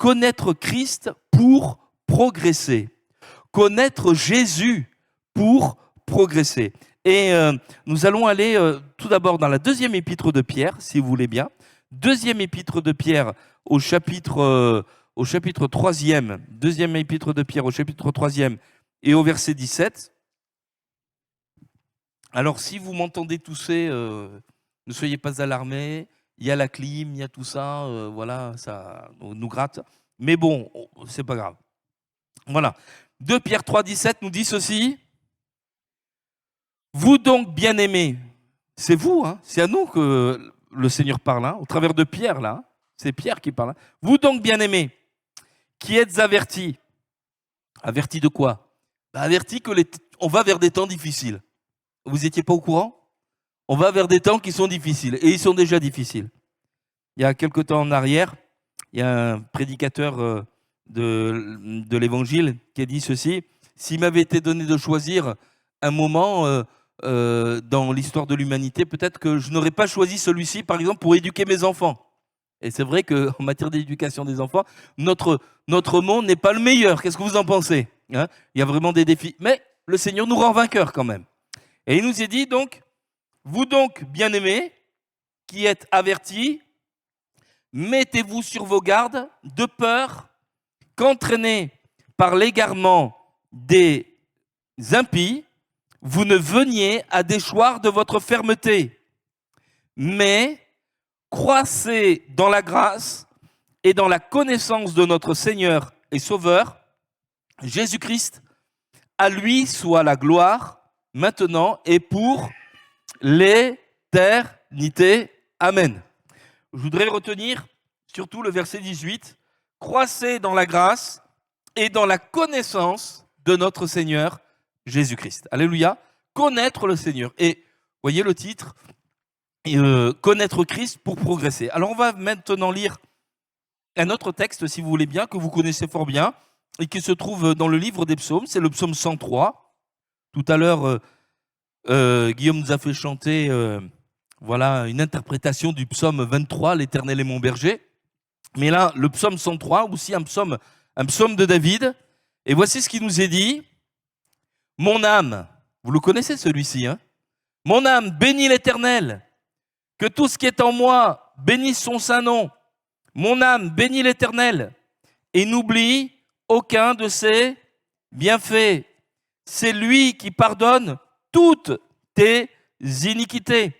connaître Christ pour progresser. Connaître Jésus pour progresser. Et nous allons aller tout d'abord dans la deuxième épître de Pierre, si vous voulez bien. Deuxième épître de Pierre au chapitre 3e. Deuxième épître de Pierre au chapitre 3e et au verset 17. Alors, si vous m'entendez tousser, ne soyez pas alarmés. Il y a la clim, il y a tout ça, voilà, ça nous gratte. Mais bon, c'est pas grave. Voilà. 2 Pierre 3, 17 nous dit ceci. Vous donc, bien-aimés, c'est vous, hein, c'est à nous que le Seigneur parle, hein, au travers de Pierre, là. C'est Pierre qui parle. Hein. Vous donc, bien-aimés, qui êtes avertis. Avertis de quoi? Avertis qu'on va vers des temps difficiles. Vous n'étiez pas au courant? On va vers des temps qui sont difficiles, et ils sont déjà difficiles. Il y a quelque temps en arrière, il y a un prédicateur de l'Évangile qui a dit ceci. S'il m'avait été donné de choisir un moment dans l'histoire de l'humanité, peut-être que je n'aurais pas choisi celui-ci, par exemple, pour éduquer mes enfants. Et c'est vrai qu'en matière d'éducation des enfants, notre monde n'est pas le meilleur. Qu'est-ce que vous en pensez, hein? Il y a vraiment des défis. Mais le Seigneur nous rend vainqueurs quand même. Et il nous a dit donc, vous donc, bien-aimés, qui êtes avertis, mettez-vous sur vos gardes de peur qu'entraînés par l'égarement des impies, vous ne veniez à déchoir de votre fermeté, mais croissez dans la grâce et dans la connaissance de notre Seigneur et Sauveur, Jésus-Christ. À lui soit la gloire, maintenant et pour l'éternité. Amen. Je voudrais retenir surtout le verset 18. Croissez dans la grâce et dans la connaissance de notre Seigneur Jésus-Christ. Alléluia. Connaître le Seigneur. Et voyez le titre, connaître Christ pour progresser. Alors on va maintenant lire un autre texte, si vous voulez bien, que vous connaissez fort bien, et qui se trouve dans le livre des psaumes. C'est le psaume 103. Tout à l'heure, Guillaume nous a fait chanter voilà, une interprétation du psaume 23, l'Éternel est mon berger. Mais là, le psaume 103, aussi un psaume de David. Et voici ce qui nous est dit. Mon âme, vous le connaissez celui-ci, hein? Mon âme, bénis l'Éternel. Que tout ce qui est en moi bénisse son saint nom. Mon âme, bénis l'Éternel. Et n'oublie aucun de ses bienfaits. C'est lui qui pardonne toutes tes iniquités.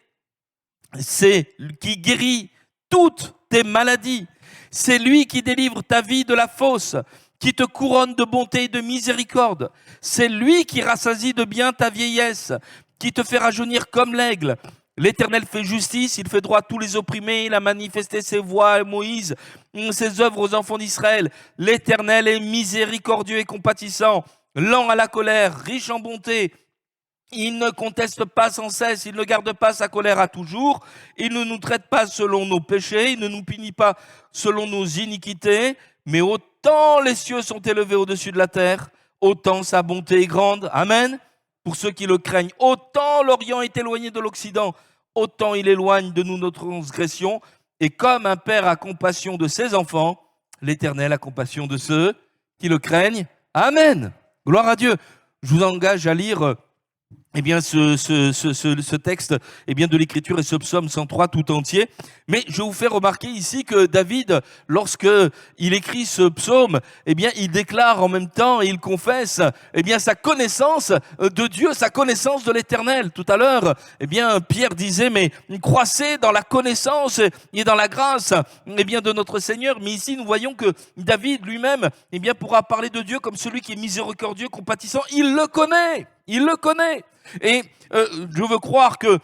C'est lui qui guérit toutes tes maladies. C'est lui qui délivre ta vie de la fosse, qui te couronne de bonté et de miséricorde. C'est lui qui rassasie de bien ta vieillesse, qui te fait rajeunir comme l'aigle. L'Éternel fait justice, il fait droit à tous les opprimés, il a manifesté ses voies à Moïse, ses œuvres aux enfants d'Israël. L'Éternel est miséricordieux et compatissant, lent à la colère, riche en bonté. Il ne conteste pas sans cesse, il ne garde pas sa colère à toujours, il ne nous traite pas selon nos péchés, il ne nous punit pas selon nos iniquités, mais autant les cieux sont élevés au-dessus de la terre, autant sa bonté est grande. Amen. Pour ceux qui le craignent, autant l'Orient est éloigné de l'Occident, autant il éloigne de nous notre transgression. Et comme un père a compassion de ses enfants, l'Éternel a compassion de ceux qui le craignent. Amen. Gloire à Dieu. Je vous engage à lire ce texte de l'Écriture et ce psaume 103 tout entier. Mais je vous fais remarquer ici que David, lorsque il écrit ce psaume, il déclare en même temps et il confesse sa connaissance de Dieu, sa connaissance de l'Éternel. Tout à l'heure, Pierre disait, mais croissez dans la connaissance et dans la grâce de notre Seigneur. Mais ici, nous voyons que David lui-même pourra parler de Dieu comme celui qui est miséricordieux, compatissant. Il le connaît. Il le connaît. Et je veux croire que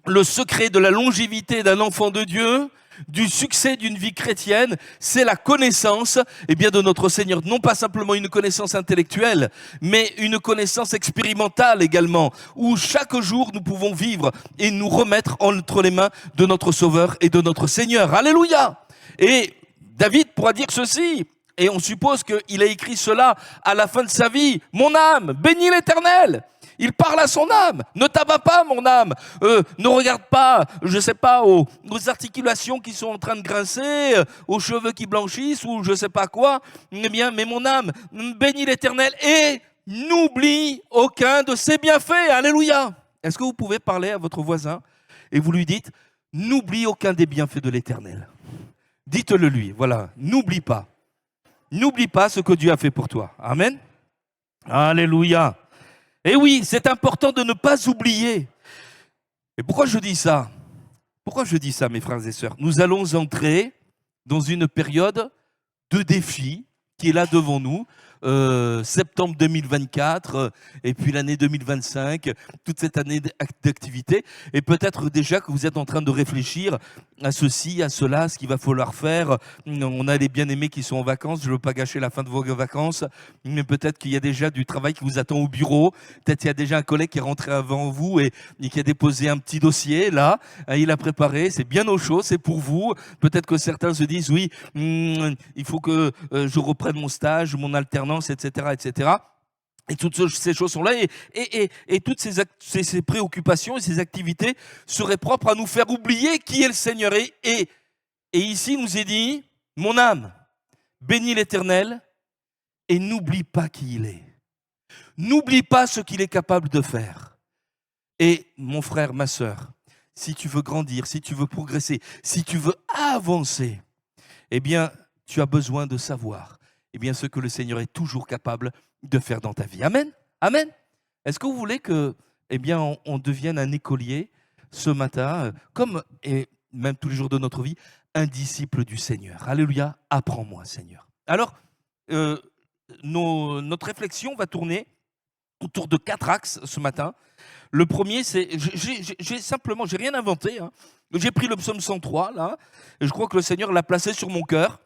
le secret de la longévité d'un enfant de Dieu, du succès d'une vie chrétienne, c'est la connaissance de notre Seigneur. Non pas simplement une connaissance intellectuelle, mais une connaissance expérimentale également, où chaque jour nous pouvons vivre et nous remettre entre les mains de notre Sauveur et de notre Seigneur. Alléluia! Et David pourra dire ceci, et on suppose qu'il a écrit cela à la fin de sa vie. Mon âme, bénis l'Éternel. Il parle à son âme. Ne t'abats pas, mon âme. Ne regarde pas, je sais pas, aux articulations qui sont en train de grincer, aux cheveux qui blanchissent ou je sais pas quoi. Eh bien, mais mon âme, bénis l'Éternel et n'oublie aucun de ses bienfaits. Alléluia. Est-ce que vous pouvez parler à votre voisin et vous lui dites, n'oublie aucun des bienfaits de l'Éternel. Dites-le lui, voilà, n'oublie pas. N'oublie pas ce que Dieu a fait pour toi. Amen. Alléluia. Et oui, c'est important de ne pas oublier. Et pourquoi je dis ça? Pourquoi je dis ça, mes frères et sœurs? Nous allons entrer dans une période de défi qui est là devant nous. Septembre 2024 et puis l'année 2025, toute cette année d'activité. Et peut-être déjà que vous êtes en train de réfléchir à ceci, à cela, ce qu'il va falloir faire. On a les bien-aimés qui sont en vacances, je ne veux pas gâcher la fin de vos vacances, mais peut-être qu'il y a déjà du travail qui vous attend au bureau. Peut-être qu'il y a déjà un collègue qui est rentré avant vous et qui a déposé un petit dossier là. Il a préparé, c'est bien au chaud, c'est pour vous. Peut-être que certains se disent, oui, il faut que je reprenne mon stage, mon alternance, etc., etc. Et toutes ces choses sont là et toutes ces préoccupations et ces activités seraient propres à nous faire oublier qui est le Seigneur. Et ici, il nous est dit, mon âme, bénis l'Éternel et n'oublie pas qui il est. N'oublie pas ce qu'il est capable de faire. Et mon frère, ma sœur, si tu veux grandir, si tu veux progresser, si tu veux avancer, eh bien, tu as besoin de savoir ce que le Seigneur est toujours capable de faire dans ta vie. Amen. Amen. Est-ce que vous voulez que on devienne un écolier ce matin, comme et même tous les jours de notre vie, un disciple du Seigneur? Alléluia. Apprends-moi, Seigneur. Alors, notre réflexion va tourner autour de 4 axes ce matin. Le premier, c'est, j'ai rien inventé. J'ai pris le psaume 103, là, et je crois que le Seigneur l'a placé sur mon cœur.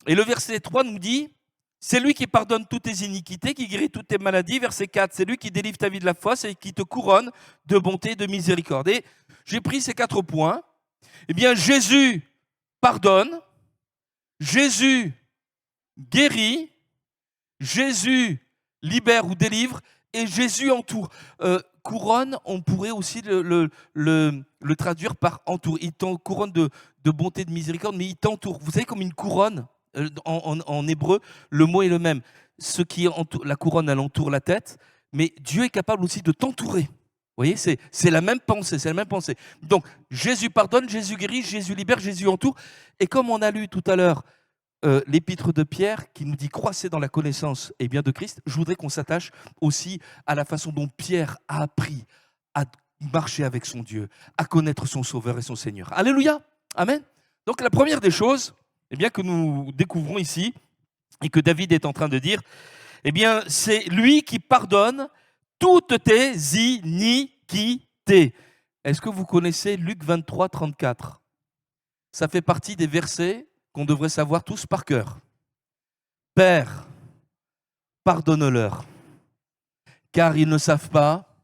Et le verset 3 nous dit, c'est lui qui pardonne toutes tes iniquités, qui guérit toutes tes maladies. Verset 4, c'est lui qui délivre ta vie de la fosse et qui te couronne de bonté et de miséricorde. Et j'ai pris ces 4 points. Eh bien, Jésus pardonne, Jésus guérit, Jésus libère ou délivre, et Jésus entoure. Couronne, on pourrait aussi le traduire par entoure. Il couronne de bonté, de miséricorde, mais il t'entoure. Vous savez, comme une couronne, en hébreu, le mot est le même. La couronne, elle entoure la tête, mais Dieu est capable aussi de t'entourer. Vous voyez, c'est la même pensée, c'est la même pensée. Donc, Jésus pardonne, Jésus guérit, Jésus libère, Jésus entoure. Et comme on a lu tout à l'heure l'épître de Pierre qui nous dit croissez dans la connaissance de Christ, je voudrais qu'on s'attache aussi à la façon dont Pierre a appris à marcher avec son Dieu, à connaître son Sauveur et son Seigneur. Alléluia. Amen. Donc la première des choses que nous découvrons ici et que David est en train de dire, c'est lui qui pardonne toutes tes iniquités. Est-ce que vous connaissez Luc 23, 34 ? Ça fait partie des versets qu'on devrait savoir tous par cœur. Père, pardonne-leur, car ils ne savent pas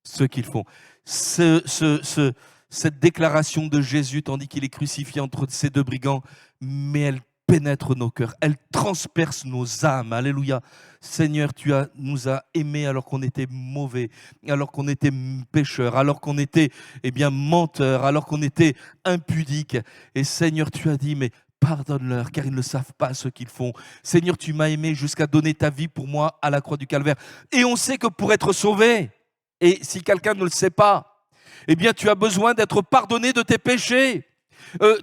ce qu'ils font. Cette déclaration de Jésus, tandis qu'il est crucifié entre ces 2 brigands, mais elle pénètre nos cœurs, elle transperce nos âmes. Alléluia. Seigneur, tu nous as aimés alors qu'on était mauvais, alors qu'on était pécheurs, alors qu'on était menteurs, alors qu'on était impudiques. Et Seigneur, tu as dit, mais pardonne-leur, car ils ne savent pas ce qu'ils font. Seigneur, tu m'as aimé jusqu'à donner ta vie pour moi à la croix du Calvaire. Et on sait que pour être sauvé, et si quelqu'un ne le sait pas, tu as besoin d'être pardonné de tes péchés.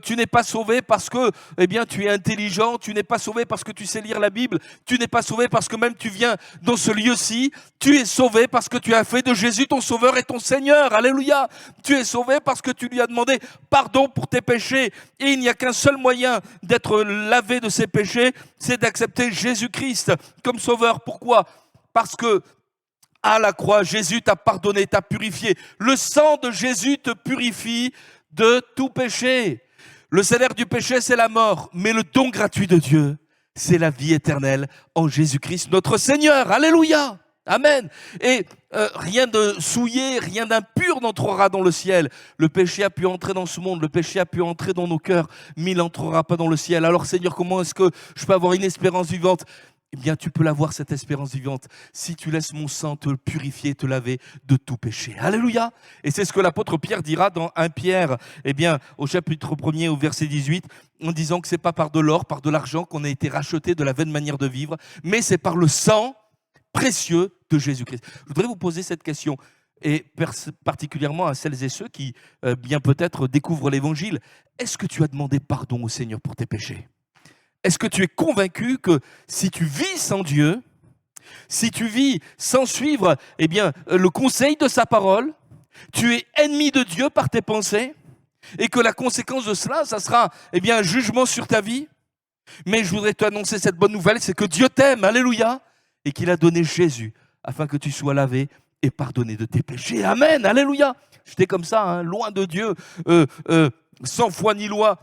Tu n'es pas sauvé parce que tu es intelligent, tu n'es pas sauvé parce que tu sais lire la Bible, tu n'es pas sauvé parce que même tu viens dans ce lieu-ci, tu es sauvé parce que tu as fait de Jésus ton Sauveur et ton Seigneur. Alléluia. Tu es sauvé parce que tu lui as demandé pardon pour tes péchés. Et il n'y a qu'un seul moyen d'être lavé de ses péchés, c'est d'accepter Jésus-Christ comme Sauveur. Pourquoi ? Parce que à la croix, Jésus t'a pardonné, t'a purifié. Le sang de Jésus te purifie de tout péché. Le salaire du péché, c'est la mort, mais le don gratuit de Dieu, c'est la vie éternelle en Jésus-Christ, notre Seigneur. Alléluia. Amen. Et rien de souillé, rien d'impur n'entrera dans le ciel. Le péché a pu entrer dans ce monde, le péché a pu entrer dans nos cœurs, mais il n'entrera pas dans le ciel. Alors Seigneur, comment est-ce que je peux avoir une espérance vivante ? eh bien, tu peux l'avoir, cette espérance vivante, si tu laisses mon sang te purifier, te laver de tout péché. Alléluia! Et c'est ce que l'apôtre Pierre dira dans 1 Pierre, eh bien, au chapitre 1er, au verset 18, en disant que ce n'est pas par de l'or, par de l'argent qu'on a été racheté de la vaine manière de vivre, mais c'est par le sang précieux de Jésus-Christ. Je voudrais vous poser cette question, et particulièrement à celles et ceux qui, bien peut-être, découvrent l'Évangile. Est-ce que tu as demandé pardon au Seigneur pour tes péchés? Est-ce que tu es convaincu que si tu vis sans Dieu, si tu vis sans suivre eh bien, le conseil de sa parole, tu es ennemi de Dieu par tes pensées et que la conséquence de cela, ça sera eh bien, un jugement sur ta vie? Mais je voudrais t'annoncer cette bonne nouvelle, c'est que Dieu t'aime, alléluia, et qu'il a donné Jésus afin que tu sois lavé et pardonné de tes péchés. Amen, alléluia. J'étais comme ça, hein, loin de Dieu, sans foi ni loi.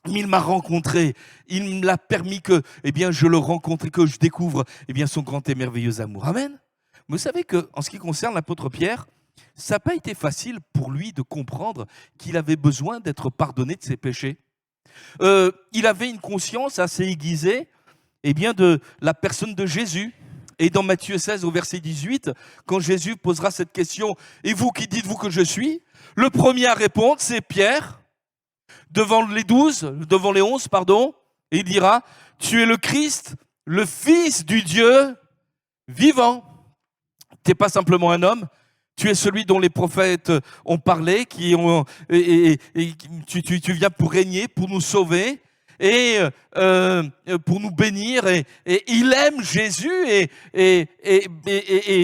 Mais il m'a rencontré, il m'a permis que eh bien, je le rencontre et que je découvre eh bien, son grand et merveilleux amour. Amen. Vous savez qu'en ce qui concerne l'apôtre Pierre, ça n'a pas été facile pour lui de comprendre qu'il avait besoin d'être pardonné de ses péchés. Il avait une conscience assez aiguisée eh bien, de la personne de Jésus. Et dans Matthieu 16 au verset 18, quand Jésus posera cette question « Et vous, qui dites-vous que je suis ?» Le premier à répondre, c'est Pierre. Devant les 11, pardon, et il dira, tu es le Christ, le Fils du Dieu vivant. Tu n'es pas simplement un homme, tu es celui dont les prophètes ont parlé, tu viens pour régner, pour nous sauver, et pour nous bénir, et il aime Jésus, et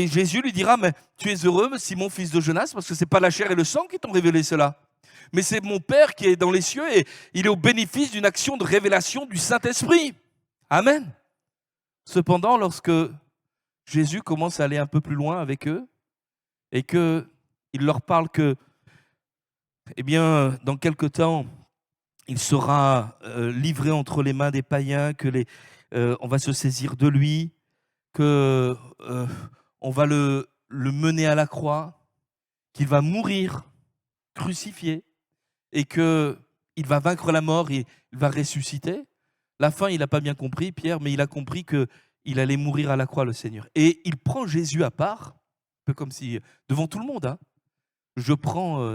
Jésus lui dira, mais tu es heureux, Simon, fils de Jonas, parce que ce n'est pas la chair et le sang qui t'ont révélé cela. Mais c'est mon Père qui est dans les cieux et il est au bénéfice d'une action de révélation du Saint-Esprit. Amen. Cependant, lorsque Jésus commence à aller un peu plus loin avec eux et qu'il leur parle que, eh bien, dans quelque temps, il sera livré entre les mains des païens, on va se saisir de lui, qu'on va le mener à la croix, qu'il va mourir, crucifié, et qu'il va vaincre la mort et il va ressusciter. La fin, il n'a pas bien compris, Pierre, mais il a compris qu'il allait mourir à la croix, le Seigneur. Et il prend Jésus à part, un peu comme si, devant tout le monde, hein,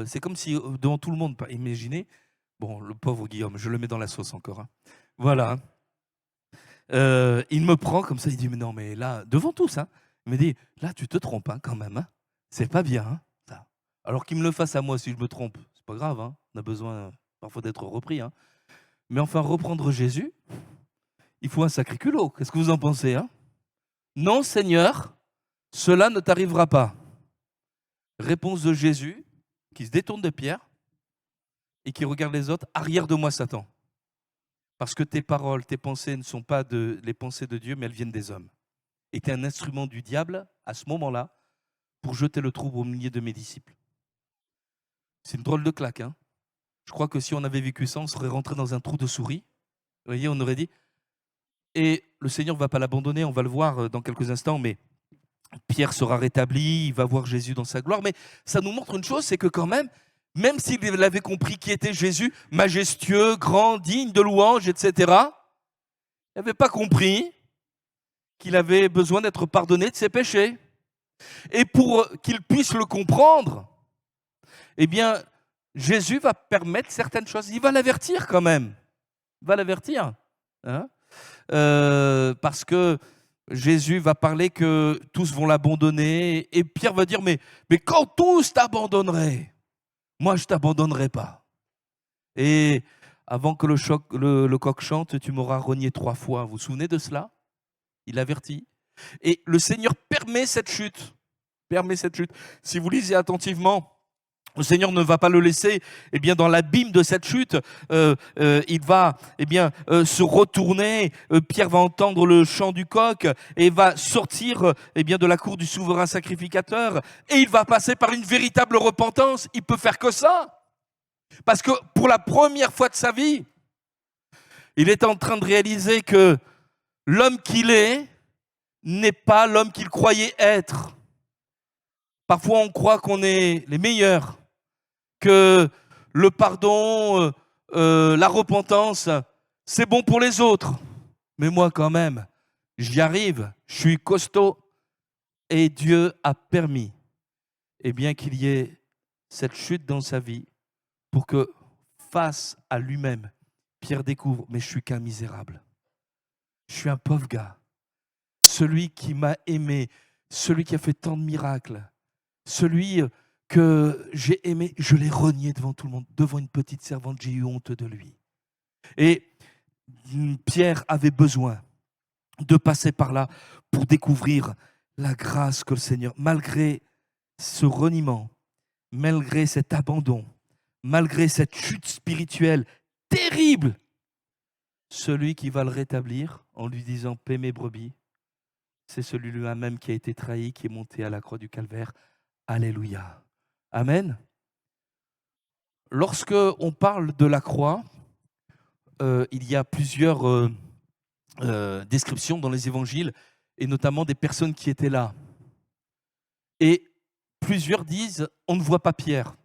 c'est comme si devant tout le monde, imaginez, bon, le pauvre Guillaume, je le mets dans la sauce encore, hein. Voilà. Il me prend comme ça, il dit, mais non, mais là, devant tous, hein, il me dit, là, tu te trompes hein, quand même, hein, c'est pas bien, hein, ça. Alors qu'il me le fasse à moi si je me trompe, c'est pas grave, hein, on a besoin parfois d'être repris, hein. Mais enfin, reprendre Jésus, il faut un sacré culot. Qu'est-ce que vous en pensez, hein? Non, Seigneur, cela ne t'arrivera pas. Réponse de Jésus, qui se détourne de Pierre et qui regarde les autres. Arrière de moi, Satan. Parce que tes paroles, tes pensées ne sont pas les pensées de Dieu, mais elles viennent des hommes. Et tu es un instrument du diable, à ce moment-là, pour jeter le trouble au milieu de mes disciples. C'est une drôle de claque, hein? Je crois que si on avait vécu ça, on serait rentré dans un trou de souris. Vous voyez, on aurait dit. Et le Seigneur ne va pas l'abandonner, on va le voir dans quelques instants, mais Pierre sera rétabli, il va voir Jésus dans sa gloire. Mais ça nous montre une chose, c'est que quand même s'il avait compris qui était Jésus, majestueux, grand, digne de louange, etc., il n'avait pas compris qu'il avait besoin d'être pardonné de ses péchés. Et pour qu'il puisse le comprendre, eh bien, Jésus va permettre certaines choses. Il va l'avertir quand même. Il va l'avertir. Hein, parce que Jésus va parler que tous vont l'abandonner. Et Pierre va dire, mais quand tous t'abandonneraient, moi je ne t'abandonnerai pas. Et avant que le coq chante, tu m'auras renié 3 fois. Vous vous souvenez de cela? Il avertit. Et le Seigneur permet cette chute. Si vous lisez attentivement, le Seigneur ne va pas le laisser eh bien, dans l'abîme de cette chute. Il va se retourner. Pierre va entendre le chant du coq et va sortir de la cour du souverain sacrificateur. Et il va passer par une véritable repentance. Il peut faire que ça. Parce que pour la première fois de sa vie, il est en train de réaliser que l'homme qu'il est n'est pas l'homme qu'il croyait être. Parfois, on croit qu'on est les meilleurs, que le pardon, la repentance, c'est bon pour les autres. Mais moi, quand même, j'y arrive, je suis costaud. Et Dieu a permis qu'il y ait cette chute dans sa vie pour que, face à lui-même, Pierre découvre, mais je suis qu'un misérable. Je suis un pauvre gars. Celui qui m'a aimé, celui qui a fait tant de miracles, celui que j'ai aimé, je l'ai renié devant tout le monde, devant une petite servante, j'ai eu honte de lui. Et Pierre avait besoin de passer par là pour découvrir la grâce que le Seigneur, malgré ce reniement, malgré cet abandon, malgré cette chute spirituelle terrible, celui qui va le rétablir en lui disant « Paie mes brebis », c'est celui-là même qui a été trahi, qui est monté à la croix du calvaire. Alléluia. Amen. Lorsque on parle de la croix, il y a plusieurs descriptions dans les évangiles, et notamment des personnes qui étaient là. Et plusieurs disent « on ne voit pas Pierre ».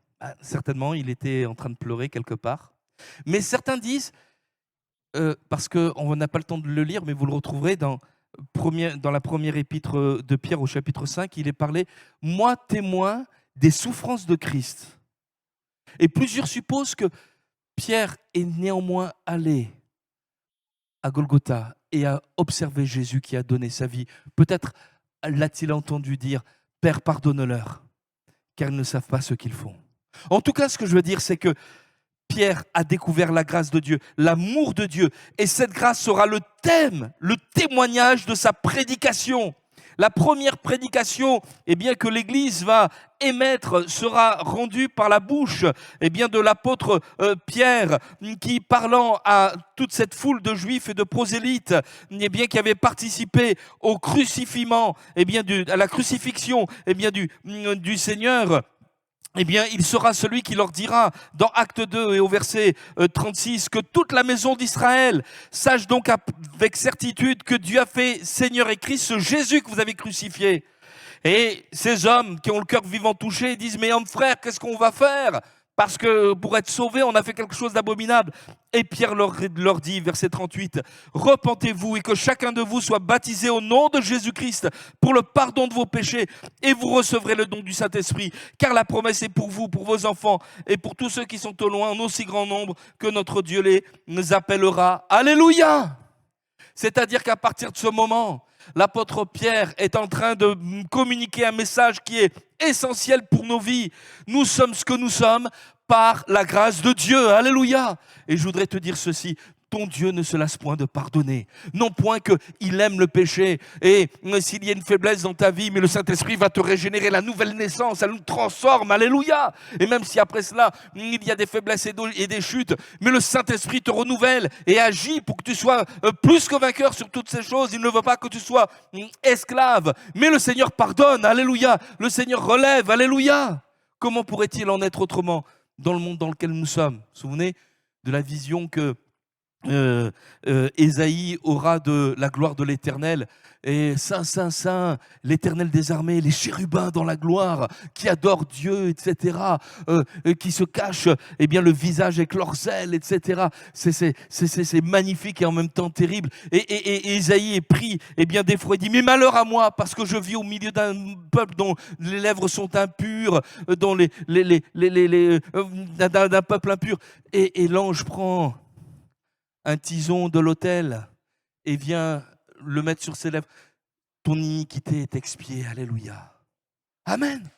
Certainement, il était en train de pleurer quelque part. Mais certains disent, parce qu'on n'a pas le temps de le lire, mais vous le retrouverez dans la première épître de Pierre au chapitre 5, il est parlé « moi témoin des souffrances de Christ ». Et plusieurs supposent que Pierre est néanmoins allé à Golgotha et a observé Jésus qui a donné sa vie. Peut-être l'a-t-il entendu dire « Père, pardonne-leur, car ils ne savent pas ce qu'ils font ». En tout cas, ce que je veux dire, c'est que Pierre a découvert la grâce de Dieu, l'amour de Dieu. Et cette grâce sera le thème, le témoignage de sa prédication. La première prédication que l'Église va émettre sera rendue par la bouche de l'apôtre Pierre, qui, parlant à toute cette foule de juifs et de prosélytes qui avaient participé au crucifiement, à la crucifixion du Seigneur, il sera celui qui leur dira dans Acte 2 et au verset 36 que toute la maison d'Israël sache donc avec certitude que Dieu a fait Seigneur et Christ ce Jésus que vous avez crucifié. Et ces hommes qui ont le cœur vivant touché disent « Mais homme frère, qu'est-ce qu'on va faire ? Parce que pour être sauvés, on a fait quelque chose d'abominable. » Et Pierre leur dit, verset 38, « Repentez-vous et que chacun de vous soit baptisé au nom de Jésus-Christ pour le pardon de vos péchés et vous recevrez le don du Saint-Esprit. Car la promesse est pour vous, pour vos enfants et pour tous ceux qui sont au loin, en aussi grand nombre que notre Dieu les appellera. » Alléluia ! C'est-à-dire qu'à partir de ce moment, l'apôtre Pierre est en train de communiquer un message qui est essentiel pour nos vies. Nous sommes ce que nous sommes par la grâce de Dieu. Alléluia. Et je voudrais te dire ceci. Ton Dieu ne se lasse point de pardonner. Non point qu'il aime le péché. Et s'il y a une faiblesse dans ta vie, mais le Saint-Esprit va te régénérer la nouvelle naissance. Elle nous transforme. Alléluia. Et même si après cela, il y a des faiblesses et des chutes, mais le Saint-Esprit te renouvelle et agit pour que tu sois plus que vainqueur sur toutes ces choses. Il ne veut pas que tu sois esclave. Mais le Seigneur pardonne. Alléluia. Le Seigneur relève. Alléluia. Comment pourrait-il en être autrement dans le monde dans lequel nous sommes? Vous vous souvenez de la vision que Ésaïe aura de la gloire de l'Éternel. Et Saint, Saint, Saint, l'Éternel des armées, les chérubins dans la gloire, qui adorent Dieu, etc., qui se cachent le visage avec leurs ailes, etc. C'est magnifique et en même temps terrible. Et Ésaïe est pris d'effroi. Il dit « Mais malheur à moi, parce que je vis au milieu d'un peuple dont les lèvres sont impures, dont d'un peuple impur. » Et l'ange prend un tison de l'autel et vient le mettre sur ses lèvres. Ton iniquité est expiée. Alléluia. Amen.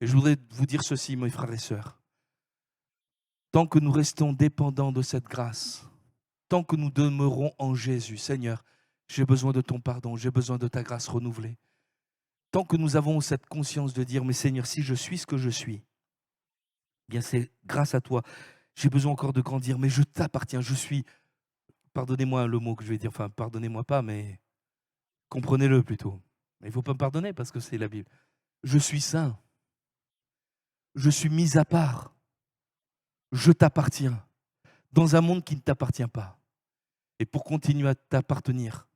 Et je voudrais vous dire ceci, mes frères et sœurs. Tant que nous restons dépendants de cette grâce, tant que nous demeurons en Jésus, Seigneur, j'ai besoin de ton pardon, j'ai besoin de ta grâce renouvelée. Tant que nous avons cette conscience de dire, mais Seigneur, si je suis ce que je suis, bien c'est grâce à toi. J'ai besoin encore de grandir, mais je t'appartiens, je suis... Pardonnez-moi le mot que je vais dire, enfin, pardonnez-moi pas, mais comprenez-le plutôt. Mais il ne faut pas me pardonner parce que c'est la Bible. Je suis saint. Je suis mis à part. Je t'appartiens dans un monde qui ne t'appartient pas. Et pour continuer à t'appartenir,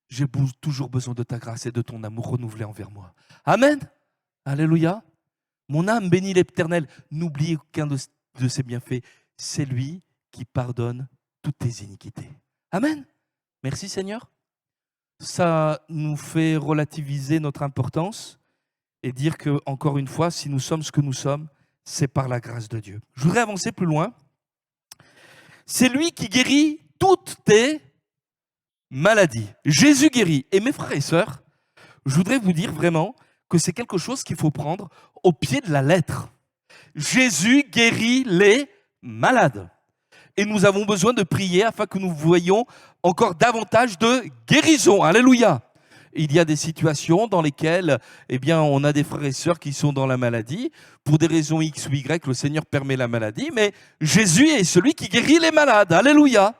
j'ai toujours besoin de ta grâce et de ton amour renouvelé envers moi. Amen. Alléluia. Mon âme bénit l'Éternel. N'oublie aucun de ses bienfaits. C'est lui qui pardonne toutes tes iniquités. Amen. Merci Seigneur. ça nous fait relativiser notre importance et dire que, encore une fois, si nous sommes ce que nous sommes, c'est par la grâce de Dieu. Je voudrais avancer plus loin. C'est lui qui guérit toutes tes maladies. Jésus guérit. Et mes frères et sœurs, je voudrais vous dire vraiment que c'est quelque chose qu'il faut prendre au pied de la lettre. Jésus guérit les malades. Et nous avons besoin de prier afin que nous voyions encore davantage de guérison. Alléluia. Il y a des situations dans lesquelles on a des frères et sœurs qui sont dans la maladie. Pour des raisons X ou Y, le Seigneur permet la maladie, mais Jésus est celui qui guérit les malades. Alléluia.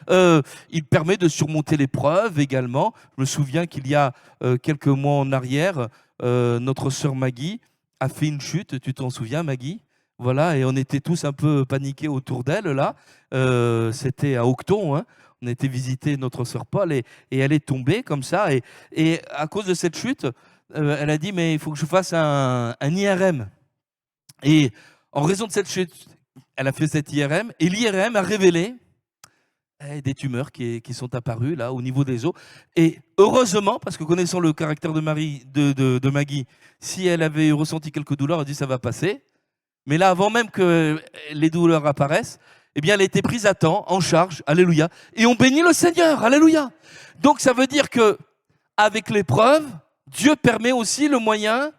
Il permet de surmonter l'épreuve également. Je me souviens qu'il y a quelques mois en arrière, notre sœur Maggie a fait une chute. Tu t'en souviens, Maggie ? Voilà, et on était tous un peu paniqués autour d'elle, là. C'était à Aucton, hein. On a été visiter notre sœur Paul et elle est tombée comme ça. Et à cause de cette chute, elle a dit, mais il faut que je fasse un IRM. Et en raison de cette chute, elle a fait cette IRM. Et l'IRM a révélé des tumeurs qui sont apparues là au niveau des os. Et heureusement, parce que connaissant le caractère de Maggie, si elle avait ressenti quelques douleurs, elle a dit ça va passer. Mais là, avant même que les douleurs apparaissent, elle a été prise à temps, en charge, alléluia. Et on bénit le Seigneur, alléluia. Donc ça veut dire que avec l'épreuve, Dieu permet aussi le moyen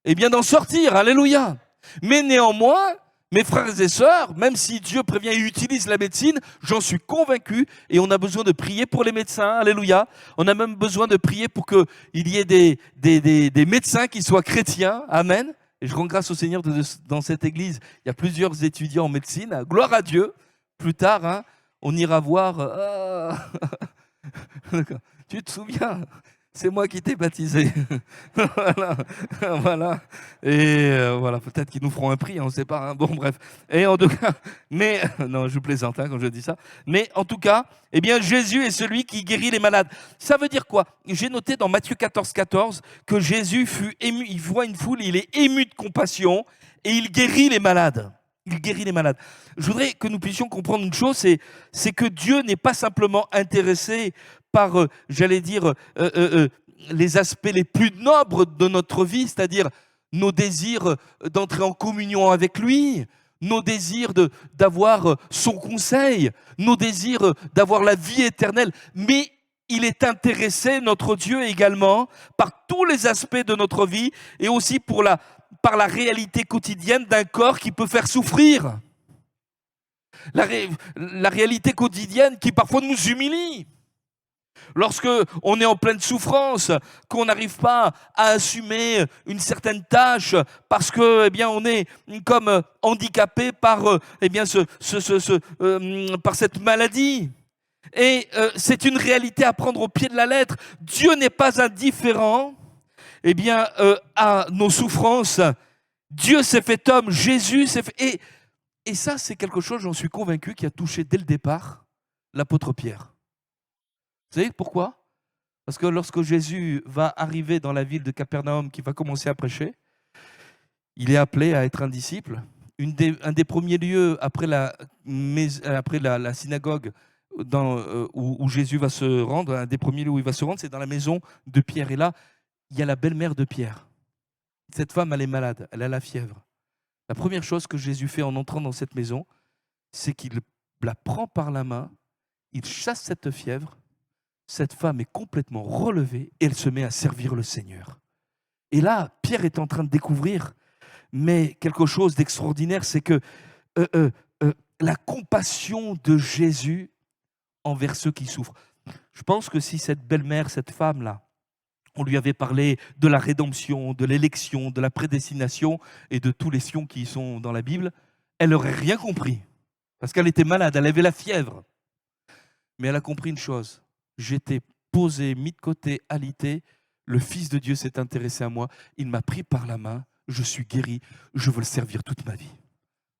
d'en sortir, alléluia. Mais néanmoins, mes frères et sœurs, même si Dieu prévient et utilise la médecine, j'en suis convaincu et on a besoin de prier pour les médecins, alléluia. On a même besoin de prier pour qu'il y ait des médecins qui soient chrétiens, amen. Et je rends grâce au Seigneur dans cette église. Il y a plusieurs étudiants en médecine. Gloire à Dieu. Plus tard, hein, on ira voir. Tu te souviens ? C'est moi qui t'ai baptisé. voilà. Et voilà, peut-être qu'ils nous feront un prix, on ne sait pas. Hein. Bon, bref. Et en tout cas, mais non, je plaisante quand je dis ça. Mais en tout cas, Jésus est celui qui guérit les malades. Ça veut dire quoi ? J'ai noté dans Matthieu 14 que Jésus fut ému. Il voit une foule, il est ému de compassion et il guérit les malades. Il guérit les malades. Je voudrais que nous puissions comprendre une chose, c'est que Dieu n'est pas simplement intéressé par, les aspects les plus nobles de notre vie, c'est-à-dire nos désirs d'entrer en communion avec lui, nos désirs d'avoir son conseil, nos désirs d'avoir la vie éternelle, mais il est intéressé, notre Dieu également, par tous les aspects de notre vie et aussi par la réalité quotidienne d'un corps qui peut faire souffrir. La réalité quotidienne qui parfois nous humilie. Lorsque on est en pleine souffrance, qu'on n'arrive pas à assumer une certaine tâche parce que, on est comme handicapé par, par cette maladie. Et c'est une réalité à prendre au pied de la lettre. Dieu n'est pas indifférent, à nos souffrances. Dieu s'est fait homme, Jésus s'est fait... Et ça, c'est quelque chose, j'en suis convaincu, qui a touché dès le départ l'apôtre Pierre. Vous savez pourquoi ? Parce que lorsque Jésus va arriver dans la ville de Capernaum, qui va commencer à prêcher, il est appelé à être un disciple. Un des premiers lieux après la synagogue où Jésus va se rendre, un des premiers lieux où il va se rendre, c'est dans la maison de Pierre. Et là, il y a la belle-mère de Pierre. Cette femme, elle est malade, elle a la fièvre. La première chose que Jésus fait en entrant dans cette maison, c'est qu'il la prend par la main, il chasse cette fièvre, cette femme est complètement relevée et elle se met à servir le Seigneur. Et là, Pierre est en train de découvrir, mais quelque chose d'extraordinaire, c'est que la compassion de Jésus envers ceux qui souffrent. Je pense que si cette belle-mère, cette femme-là, on lui avait parlé de la rédemption, de l'élection, de la prédestination et de tous les sions qui sont dans la Bible, elle n'aurait rien compris. Parce qu'elle était malade, elle avait la fièvre. Mais elle a compris une chose. J'étais posé, mis de côté, alité. Le Fils de Dieu s'est intéressé à moi. Il m'a pris par la main. Je suis guéri. Je veux le servir toute ma vie.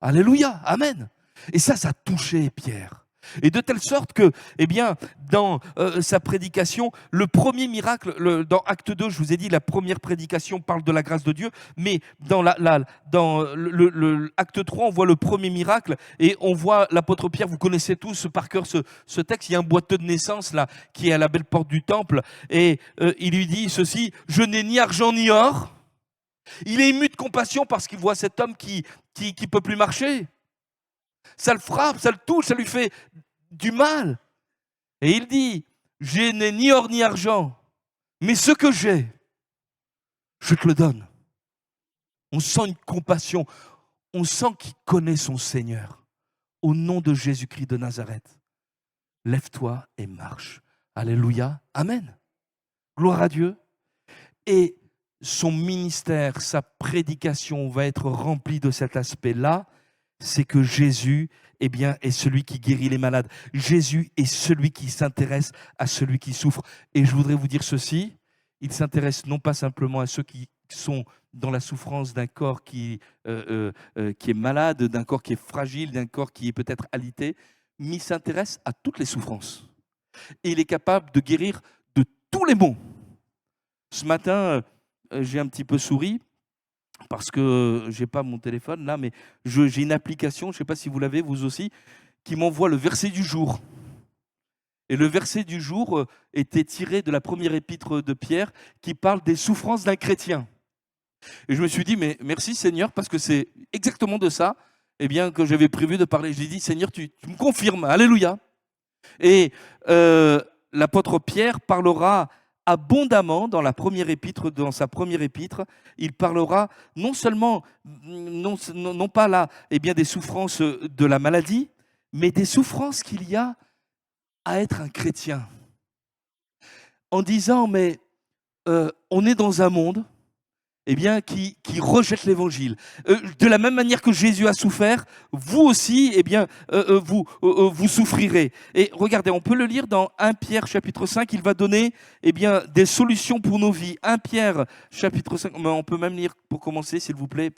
Alléluia. Amen. Et ça a touché Pierre. Et de telle sorte que, eh bien, dans sa prédication, le premier miracle, dans Acte 2, je vous ai dit, la première prédication parle de la grâce de Dieu, mais dans Acte 3, on voit le premier miracle et on voit l'apôtre Pierre, vous connaissez tous par cœur ce texte, il y a un boiteux de naissance là, qui est à la belle porte du temple, et il lui dit ceci, « Je n'ai ni argent ni or ». Il est ému de compassion parce qu'il voit cet homme qui peut plus marcher. Ça le frappe, ça le touche, ça lui fait du mal. Et il dit, je n'ai ni or ni argent, mais ce que j'ai, je te le donne. On sent une compassion, on sent qu'il connaît son Seigneur. Au nom de Jésus-Christ de Nazareth, lève-toi et marche. Alléluia, amen. Gloire à Dieu. Et son ministère, sa prédication va être remplie de cet aspect-là, c'est que Jésus est celui qui guérit les malades. Jésus est celui qui s'intéresse à celui qui souffre. Et je voudrais vous dire ceci, il s'intéresse non pas simplement à ceux qui sont dans la souffrance d'un corps qui est malade, d'un corps qui est fragile, d'un corps qui est peut-être alité, mais il s'intéresse à toutes les souffrances. Et il est capable de guérir de tous les maux. Ce matin, j'ai un petit peu souri, parce que je n'ai pas mon téléphone là, mais j'ai une application, je ne sais pas si vous l'avez, vous aussi, qui m'envoie le verset du jour. Et le verset du jour était tiré de la première épître de Pierre, qui parle des souffrances d'un chrétien. Et je me suis dit, mais merci Seigneur, parce que c'est exactement de ça que j'avais prévu de parler. J'ai dit, Seigneur, tu me confirmes, alléluia. Et l'apôtre Pierre parlera abondamment dans sa première épître, il parlera non seulement, non pas là, des souffrances de la maladie, mais des souffrances qu'il y a à être un chrétien. En disant, mais on est dans un monde qui rejette l'évangile. De la même manière que Jésus a souffert, vous aussi, vous souffrirez. Et regardez, on peut le lire dans 1 Pierre chapitre 5, il va donner des solutions pour nos vies. 1 Pierre chapitre 5, on peut même lire pour commencer, s'il vous plaît,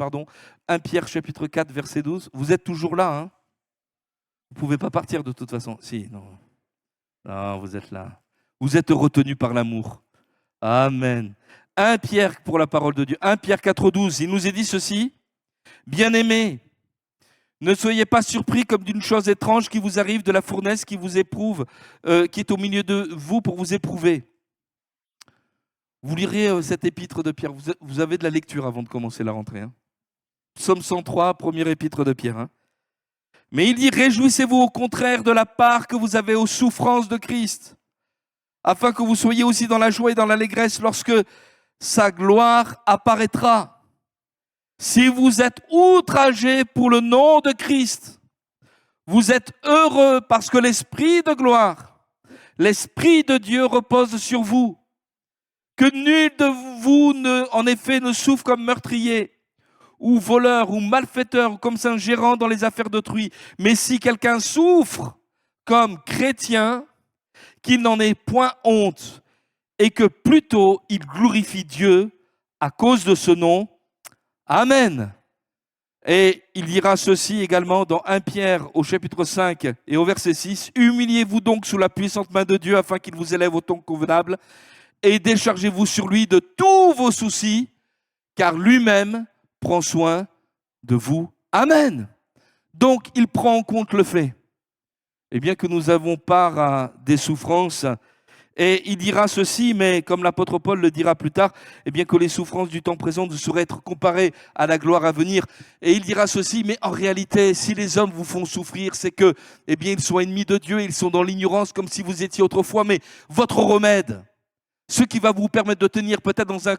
1 Pierre chapitre 4, verset 12. Vous êtes toujours là, hein? Vous ne pouvez pas partir de toute façon. Si, non. Non, vous êtes là. Vous êtes retenus par l'amour. Amen. 1 Pierre pour la parole de Dieu. 1 Pierre 4, 12, il nous est dit ceci. Bien-aimés, ne soyez pas surpris comme d'une chose étrange qui vous arrive de la fournaise qui vous éprouve, qui est au milieu de vous pour vous éprouver. Vous lirez cette épître de Pierre. Vous avez de la lecture avant de commencer la rentrée. Hein. Psaume 103, première épître de Pierre. Hein. Mais il dit, réjouissez-vous au contraire de la part que vous avez aux souffrances de Christ, afin que vous soyez aussi dans la joie et dans l'allégresse lorsque sa gloire apparaîtra. Si vous êtes outragés pour le nom de Christ, vous êtes heureux parce que l'Esprit de gloire, l'Esprit de Dieu repose sur vous. Que nul de vous, en effet, ne souffre comme meurtrier, ou voleur, ou malfaiteur, ou comme gérant dans les affaires d'autrui. Mais si quelqu'un souffre comme chrétien, qu'il n'en ait point honte, et que plutôt il glorifie Dieu à cause de ce nom. Amen. Et il dira ceci également dans 1 Pierre au chapitre 5 et au verset 6. Humiliez-vous donc sous la puissante main de Dieu afin qu'il vous élève au temps convenable et déchargez-vous sur lui de tous vos soucis, car lui-même prend soin de vous. Amen. Donc il prend en compte le fait que nous avons part à des souffrances. Et il dira ceci, mais comme l'apôtre Paul le dira plus tard, que les souffrances du temps présent ne sauraient être comparées à la gloire à venir. Et il dira ceci, mais en réalité, si les hommes vous font souffrir, c'est que, ils sont ennemis de Dieu, ils sont dans l'ignorance comme si vous étiez autrefois. Mais votre remède, ce qui va vous permettre de tenir peut-être dans un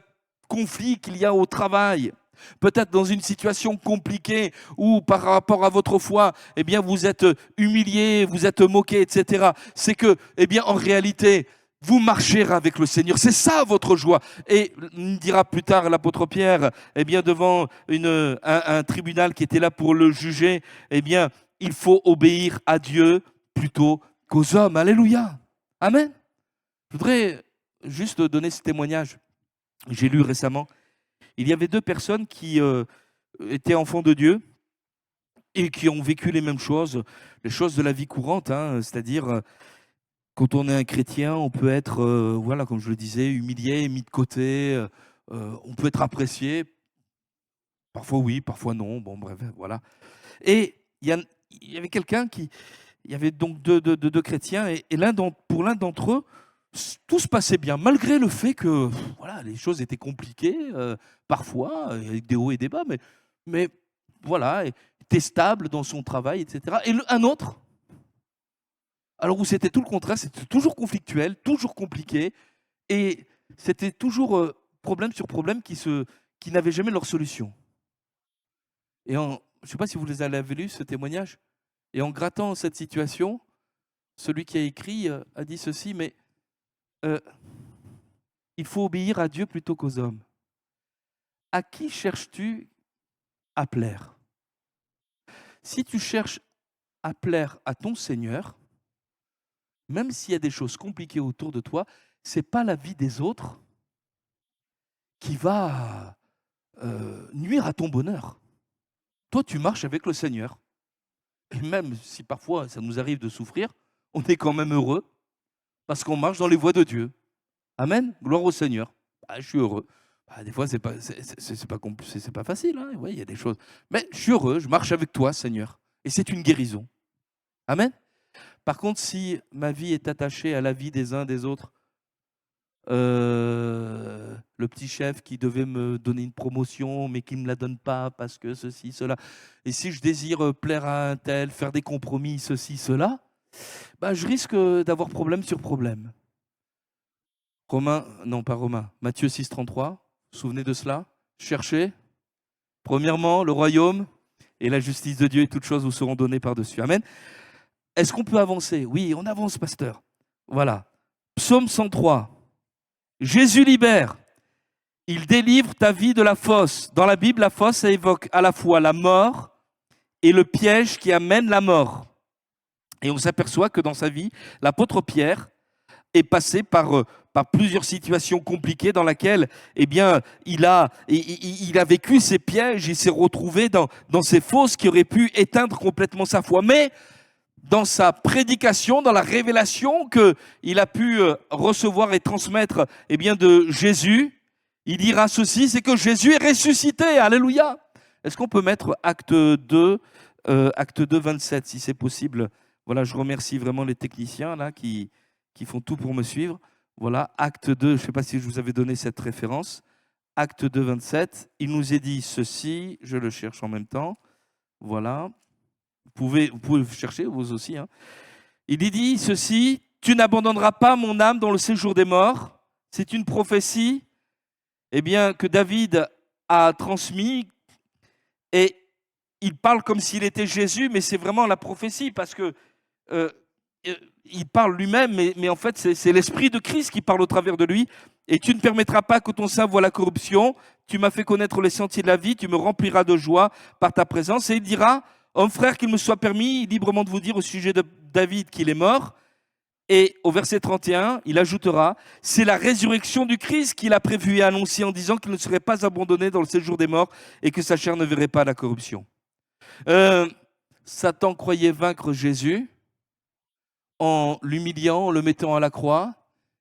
conflit qu'il y a au travail, peut-être dans une situation compliquée où par rapport à votre foi, vous êtes humilié, vous êtes moqué, etc. C'est que, en réalité, vous marcherez avec le Seigneur. C'est ça votre joie. Et il dira plus tard l'apôtre Pierre, devant un tribunal qui était là pour le juger, il faut obéir à Dieu plutôt qu'aux hommes. Alléluia. Amen. Je voudrais juste donner ce témoignage. J'ai lu récemment. Il y avait deux personnes qui étaient enfants de Dieu et qui ont vécu les mêmes choses, les choses de la vie courante, hein, c'est-à-dire quand on est un chrétien, on peut être, voilà, comme je le disais, humilié, mis de côté, on peut être apprécié, parfois oui, parfois non, bon bref, voilà. Et il y avait quelqu'un qui, il y avait donc deux chrétiens, et pour l'un d'entre eux, tout se passait bien, malgré le fait que voilà, les choses étaient compliquées, parfois, avec des hauts et des bas, mais voilà, il était stable dans son travail, etc. Et un autre, alors où c'était tout le contraire, c'était toujours conflictuel, toujours compliqué, et c'était toujours problème sur problème qui n'avaient jamais leur solution. Et je ne sais pas si vous les avez lus, ce témoignage, et en grattant cette situation, celui qui a écrit a dit ceci, mais il faut obéir à Dieu plutôt qu'aux hommes. À qui cherches-tu à plaire? Si tu cherches à plaire à ton Seigneur, même s'il y a des choses compliquées autour de toi, ce n'est pas la vie des autres qui va nuire à ton bonheur. Toi, tu marches avec le Seigneur. Et même si parfois ça nous arrive de souffrir, on est quand même heureux parce qu'on marche dans les voies de Dieu. Amen. Gloire au Seigneur. Je suis heureux. Des fois, c'est pas facile. Hein. Ouais, il y a des choses. Mais je suis heureux, je marche avec toi, Seigneur. Et c'est une guérison. Amen. Par contre, si ma vie est attachée à la vie des uns des autres, le petit chef qui devait me donner une promotion, mais qui ne me la donne pas parce que ceci, cela. Et si je désire plaire à un tel, faire des compromis, ceci, cela, je risque d'avoir problème sur problème. Matthieu 6, 33, vous vous souvenez de cela? Cherchez, premièrement, le royaume et la justice de Dieu, et toutes choses vous seront données par-dessus. Amen. Est-ce qu'on peut avancer? Oui, on avance, pasteur. Voilà. Psaume 103. Jésus libère. Il délivre ta vie de la fosse. Dans la Bible, la fosse, ça évoque à la fois la mort et le piège qui amène la mort. Et on s'aperçoit que dans sa vie, l'apôtre Pierre est passé par plusieurs situations compliquées dans lesquelles il a vécu ces pièges, il s'est retrouvé dans ces fosses qui auraient pu éteindre complètement sa foi. Mais dans sa prédication, dans la révélation qu'il a pu recevoir et transmettre de Jésus, il dira ceci, c'est que Jésus est ressuscité. Alléluia. Est-ce qu'on peut mettre Acte 2, 27, si c'est possible? Voilà, je remercie vraiment les techniciens là qui font tout pour me suivre. Voilà, Acte 2, je ne sais pas si je vous avais donné cette référence. Acte 2, 27, il nous est dit ceci, je le cherche en même temps. Voilà. Vous pouvez chercher, vous aussi. Hein. Il est dit ceci, tu n'abandonneras pas mon âme dans le séjour des morts. C'est une prophétie que David a transmise. Et il parle comme s'il était Jésus, mais c'est vraiment la prophétie parce que il parle lui-même, mais en fait, c'est l'Esprit de Christ qui parle au travers de lui. Et tu ne permettras pas que ton sein voie la corruption. Tu m'as fait connaître les sentiers de la vie. Tu me rempliras de joie par ta présence. Et il dira, homme frère, qu'il me soit permis librement de vous dire au sujet de David qu'il est mort. Et au verset 31, il ajoutera, c'est la résurrection du Christ qu'il a prévu et annoncé en disant qu'il ne serait pas abandonné dans le séjour des morts et que sa chair ne verrait pas la corruption. Satan croyait vaincre Jésus en l'humiliant, en le mettant à la croix,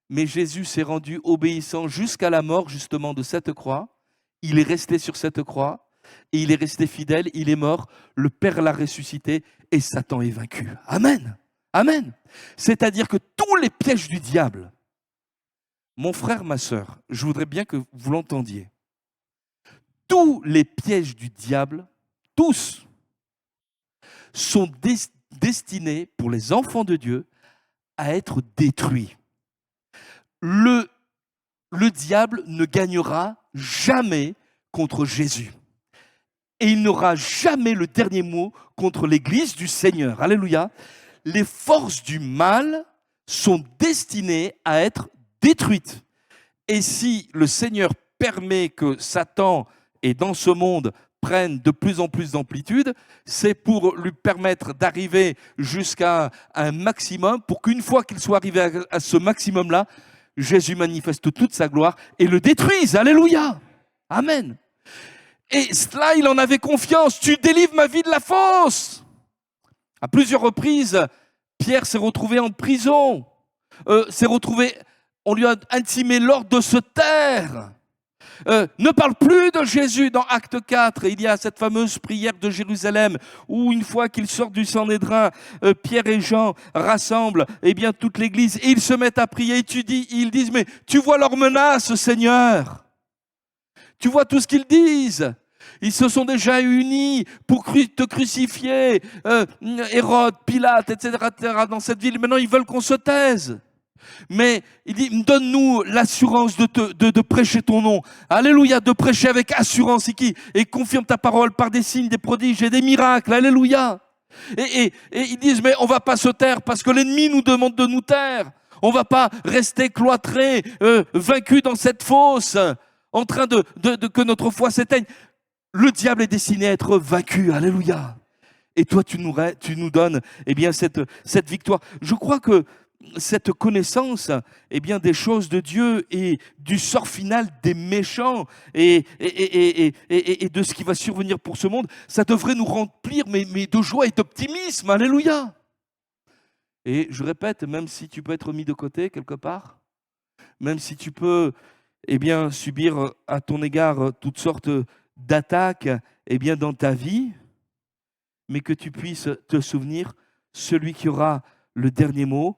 mais Jésus s'est rendu obéissant jusqu'à la mort justement de cette croix. Il est resté sur cette croix et il est resté fidèle, il est mort, le Père l'a ressuscité et Satan est vaincu. Amen. Amen. C'est-à-dire que tous les pièges du diable, mon frère, ma sœur, je voudrais bien que vous l'entendiez, tous les pièges du diable, tous, sont destinés pour les enfants de Dieu à être détruits. Le diable ne gagnera jamais contre Jésus. Et il n'aura jamais le dernier mot contre l'Église du Seigneur. Alléluia. Les forces du mal sont destinées à être détruites. Et si le Seigneur permet que Satan et dans ce monde prenne de plus en plus d'amplitude, c'est pour lui permettre d'arriver jusqu'à un maximum, pour qu'une fois qu'il soit arrivé à ce maximum-là, Jésus manifeste toute sa gloire et le détruise. Alléluia. Amen. Et cela, il en avait confiance. Tu délivres ma vie de la fosse. À plusieurs reprises, Pierre s'est retrouvé en prison. On lui a intimé l'ordre de se taire. Ne parle plus de Jésus dans Acte 4. Il y a cette fameuse prière de Jérusalem où une fois qu'ils sortent du Sanhédrin, Pierre et Jean rassemblent toute l'église et ils se mettent à prier. Ils disent, mais tu vois leurs menaces, Seigneur. Tu vois tout ce qu'ils disent. Ils se sont déjà unis pour te crucifier. Hérode, Pilate, etc., dans cette ville. Maintenant, ils veulent qu'on se taise. Mais il dit, donne-nous l'assurance de prêcher ton nom. Alléluia, de prêcher avec assurance et confirme ta parole par des signes, des prodiges et des miracles. Alléluia. Et ils disent, mais on va pas se taire parce que l'ennemi nous demande de nous taire. On va pas rester cloîtrés, vaincus dans cette fosse, en train que notre foi s'éteigne. Le diable est destiné à être vaincu. Alléluia. Et toi, tu nous donnes cette victoire. Je crois que cette connaissance des choses de Dieu et du sort final des méchants et de ce qui va survenir pour ce monde, ça devrait nous remplir mais de joie et d'optimisme. Alléluia. Et je répète, même si tu peux être mis de côté quelque part, même si tu peux subir à ton égard toutes sortes d'attaques dans ta vie, mais que tu puisses te souvenir, celui qui aura le dernier mot,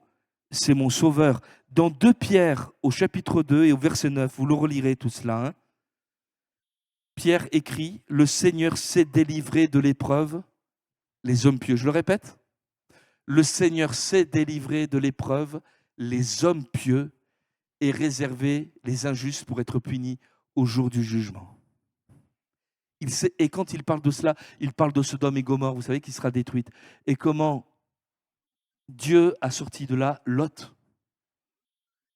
c'est mon Sauveur. Dans 2 Pierre, au chapitre 2 et au verset 9, vous le relirez tout cela. Hein. Pierre écrit, le Seigneur sait délivrer de l'épreuve les hommes pieux. Je le répète, le Seigneur sait délivrer de l'épreuve les hommes pieux et réserver les injustes pour être punis au jour du jugement. Et quand il parle de cela, il parle de Sodome et Gomorrhe, vous savez, qui sera détruite. Et comment Dieu a sorti de là Lot.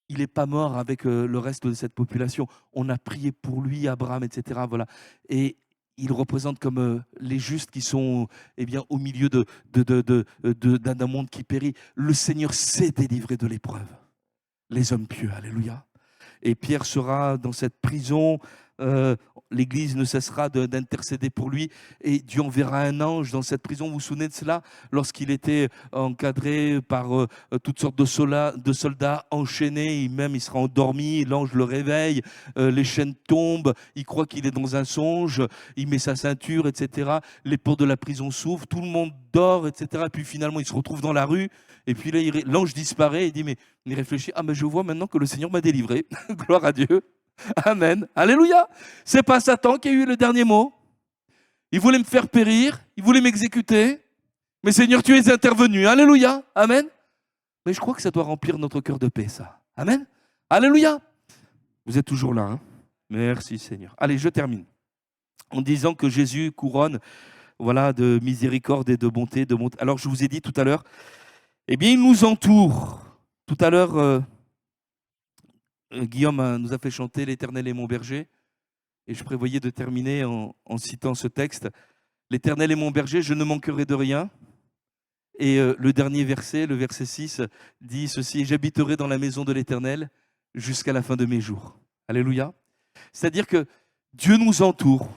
Il n'est pas mort avec le reste de cette population. On a prié pour lui, Abraham, etc. Voilà. Et il représente comme les justes qui sont au milieu d'un monde qui périt. Le Seigneur sait délivrer de l'épreuve les hommes pieux. Alléluia. Et Pierre sera dans cette prison. L'Église ne cessera d'intercéder pour lui et Dieu enverra un ange dans cette prison. Vous vous souvenez de cela? Lorsqu'il était encadré par toutes sortes de soldats enchaînés, il sera endormi, l'ange le réveille, les chaînes tombent, il croit qu'il est dans un songe, il met sa ceinture, etc. Les portes de la prison s'ouvrent, tout le monde dort, etc. Et puis finalement, il se retrouve dans la rue. Et puis là, l'ange disparaît et dit, mais il réfléchit, mais je vois maintenant que le Seigneur m'a délivré. Gloire à Dieu. Amen. Alléluia. C'est pas Satan qui a eu le dernier mot. Il voulait me faire périr, il voulait m'exécuter. Mais Seigneur, tu es intervenu. Alléluia. Amen. Mais je crois que ça doit remplir notre cœur de paix, ça. Amen. Alléluia. Vous êtes toujours là. Hein? Merci Seigneur. Allez, je termine. En disant que Jésus couronne de miséricorde et de bonté. Alors, je vous ai dit tout à l'heure, il nous entoure. Tout à l'heure, Guillaume nous a fait chanter « L'Éternel est mon berger ». Et je prévoyais de terminer en citant ce texte. « L'Éternel est mon berger, je ne manquerai de rien ». Et le dernier verset, le verset 6, dit ceci « J'habiterai dans la maison de l'Éternel jusqu'à la fin de mes jours ». Alléluia. C'est-à-dire que Dieu nous entoure.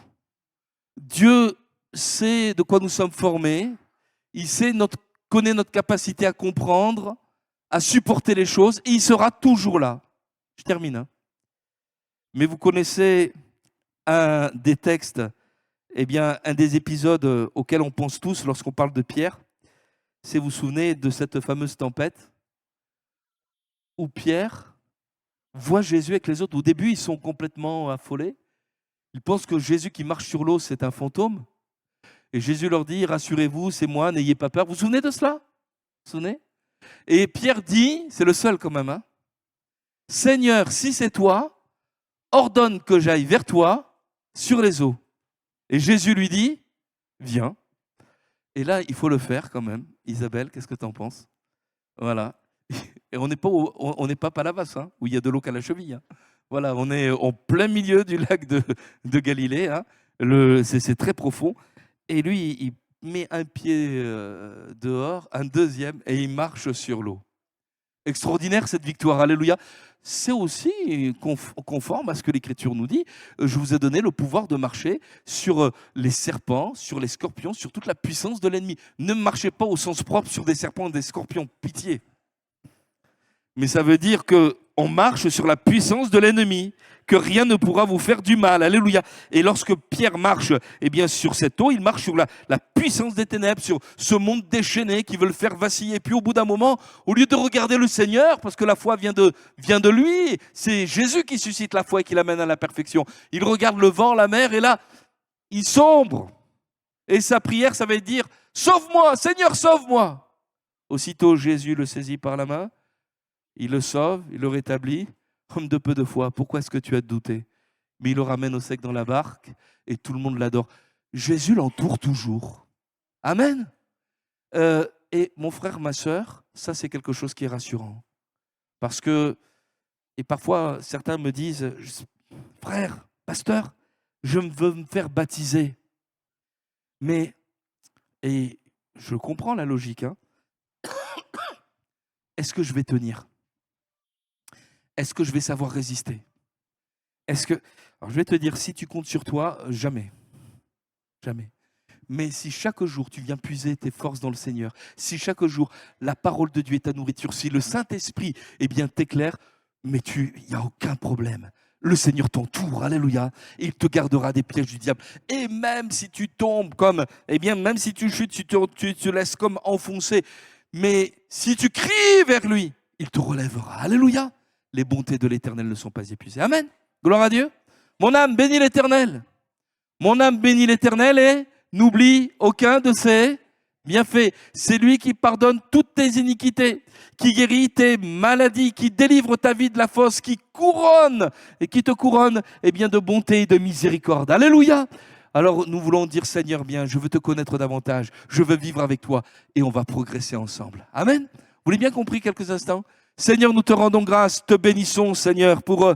Dieu sait de quoi nous sommes formés. Il connaît notre capacité à comprendre, à supporter les choses. Et il sera toujours là. Je termine. Hein. Mais vous connaissez un des textes, un des épisodes auxquels on pense tous lorsqu'on parle de Pierre. C'est, vous vous souvenez de cette fameuse tempête où Pierre voit Jésus avec les autres. Au début, ils sont complètement affolés. Ils pensent que Jésus qui marche sur l'eau, c'est un fantôme. Et Jésus leur dit, rassurez-vous, c'est moi, n'ayez pas peur. Vous vous souvenez de cela? Vous vous souvenez? Et Pierre dit, c'est le seul quand même, Seigneur, si c'est toi, ordonne que j'aille vers toi sur les eaux. Et Jésus lui dit, viens. Et là, il faut le faire quand même. Isabelle, qu'est-ce que tu en penses? Voilà. Et on n'est pas Palavas, où il y a de l'eau qu'à la cheville. Hein. Voilà, on est en plein milieu du lac de Galilée. Hein. C'est très profond. Et lui, il met un pied dehors, un deuxième, et il marche sur l'eau. Extraordinaire cette victoire, alléluia. C'est aussi conforme à ce que l'Écriture nous dit. Je vous ai donné le pouvoir de marcher sur les serpents, sur les scorpions, sur toute la puissance de l'ennemi. Ne marchez pas au sens propre sur des serpents et des scorpions, pitié. Mais ça veut dire qu'on marche sur la puissance de l'ennemi, que rien ne pourra vous faire du mal. Alléluia. Et lorsque Pierre marche sur cette eau, il marche sur la puissance des ténèbres, sur ce monde déchaîné qui veut le faire vaciller. Puis au bout d'un moment, au lieu de regarder le Seigneur, parce que la foi vient de lui, c'est Jésus qui suscite la foi et qui l'amène à la perfection. Il regarde le vent, la mer, et là, il sombre. Et sa prière, ça veut dire « Sauve-moi, Seigneur, sauve-moi » Aussitôt, Jésus le saisit par la main, il le sauve, il le rétablit. Homme de peu de foi, pourquoi est-ce que tu as douté? Mais il le ramène au sec dans la barque et tout le monde l'adore. Jésus l'entoure toujours. Amen. Et mon frère, ma sœur, ça c'est quelque chose qui est rassurant. Parce que, et parfois certains me disent, frère, pasteur, je veux me faire baptiser. Mais, et je comprends la logique, hein. Est-ce que je vais tenir? Est-ce que je vais savoir résister? Alors je vais te dire, si tu comptes sur toi, jamais. Jamais. Mais si chaque jour tu viens puiser tes forces dans le Seigneur, si chaque jour la parole de Dieu est ta nourriture, si le Saint-Esprit t'éclaire, mais il n'y a aucun problème. Le Seigneur t'entoure, alléluia, et il te gardera des pièges du diable. Et même si tu tombes même si tu chutes, tu te laisses comme enfoncer, mais si tu cries vers lui, il te relèvera, alléluia. Les bontés de l'Éternel ne sont pas épuisées. Amen. Gloire à Dieu. Mon âme bénit l'Éternel. Mon âme bénit l'Éternel et n'oublie aucun de ses bienfaits. C'est lui qui pardonne toutes tes iniquités, qui guérit tes maladies, qui délivre ta vie de la fosse, qui te couronne de bonté et de miséricorde. Alléluia. Alors nous voulons dire, Seigneur, je veux te connaître davantage, je veux vivre avec toi et on va progresser ensemble. Amen. Vous l'avez bien compris quelques instants? Seigneur, nous te rendons grâce, te bénissons, Seigneur, pour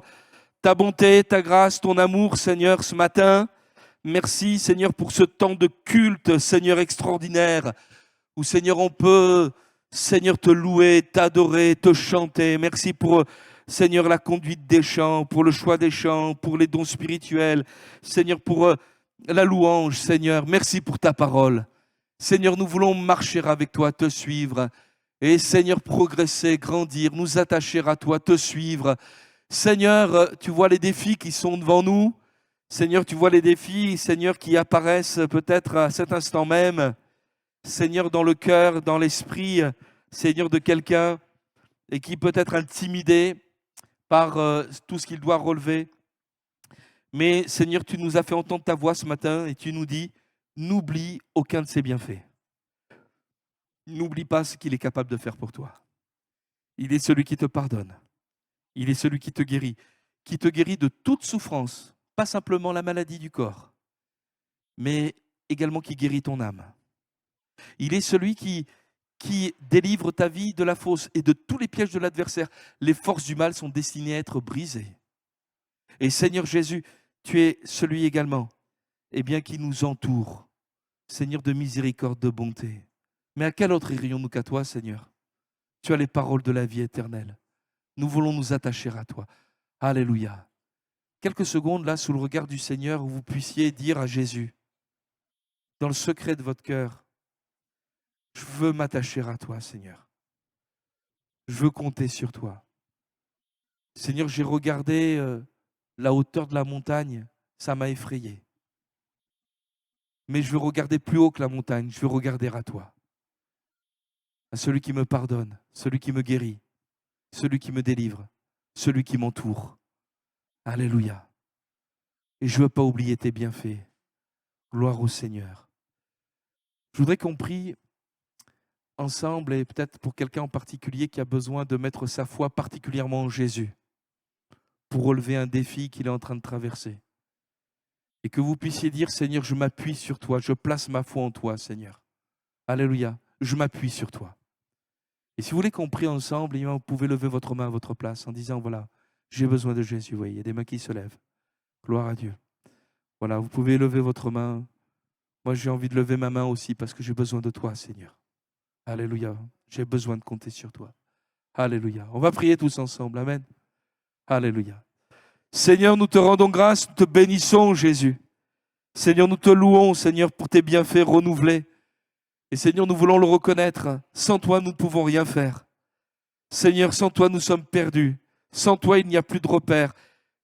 ta bonté, ta grâce, ton amour, Seigneur, ce matin. Merci, Seigneur, pour ce temps de culte, Seigneur, extraordinaire, où, Seigneur, on peut, Seigneur, te louer, t'adorer, te chanter. Merci pour, Seigneur, la conduite des chants, pour le choix des chants, pour les dons spirituels. Seigneur, pour la louange, Seigneur. Merci pour ta parole. Seigneur, nous voulons marcher avec toi, te suivre. Et Seigneur, progresser, grandir, nous attacher à toi, te suivre. Seigneur, tu vois les défis qui sont devant nous. Seigneur, tu vois les défis, Seigneur, qui apparaissent peut-être à cet instant même. Seigneur, dans le cœur, dans l'esprit, Seigneur, de quelqu'un et qui peut être intimidé par tout ce qu'il doit relever. Mais Seigneur, tu nous as fait entendre ta voix ce matin et tu nous dis, n'oublie aucun de ses bienfaits. N'oublie pas ce qu'il est capable de faire pour toi. Il est celui qui te pardonne. Il est celui qui te guérit de toute souffrance, pas simplement la maladie du corps, mais également qui guérit ton âme. Il est celui qui délivre ta vie de la fosse et de tous les pièges de l'adversaire. Les forces du mal sont destinées à être brisées. Et Seigneur Jésus, tu es celui également qui nous entoure. Seigneur de miséricorde, de bonté. Mais à quel autre irions-nous qu'à toi, Seigneur? Tu as les paroles de la vie éternelle. Nous voulons nous attacher à toi. Alléluia. Quelques secondes là, sous le regard du Seigneur, où vous puissiez dire à Jésus, dans le secret de votre cœur, je veux m'attacher à toi, Seigneur. Je veux compter sur toi. Seigneur, j'ai regardé la hauteur de la montagne, ça m'a effrayé. Mais je veux regarder plus haut que la montagne, je veux regarder à toi. À celui qui me pardonne, celui qui me guérit, celui qui me délivre, celui qui m'entoure. Alléluia. Et je ne veux pas oublier tes bienfaits. Gloire au Seigneur. Je voudrais qu'on prie ensemble, et peut-être pour quelqu'un en particulier qui a besoin de mettre sa foi particulièrement en Jésus pour relever un défi qu'il est en train de traverser. Et que vous puissiez dire, Seigneur, je m'appuie sur toi, je place ma foi en toi, Seigneur. Alléluia, je m'appuie sur toi. Et si vous voulez qu'on prie ensemble, vous pouvez lever votre main à votre place en disant, voilà, j'ai besoin de Jésus. Vous voyez, il y a des mains qui se lèvent. Gloire à Dieu. Voilà, vous pouvez lever votre main. Moi, j'ai envie de lever ma main aussi parce que j'ai besoin de toi, Seigneur. Alléluia, j'ai besoin de compter sur toi. Alléluia. On va prier tous ensemble. Amen. Alléluia. Seigneur, nous te rendons grâce, nous te bénissons, Jésus. Seigneur, nous te louons, Seigneur, pour tes bienfaits renouvelés. Et Seigneur, nous voulons le reconnaître. Sans toi, nous ne pouvons rien faire. Seigneur, sans toi, nous sommes perdus. Sans toi, il n'y a plus de repères.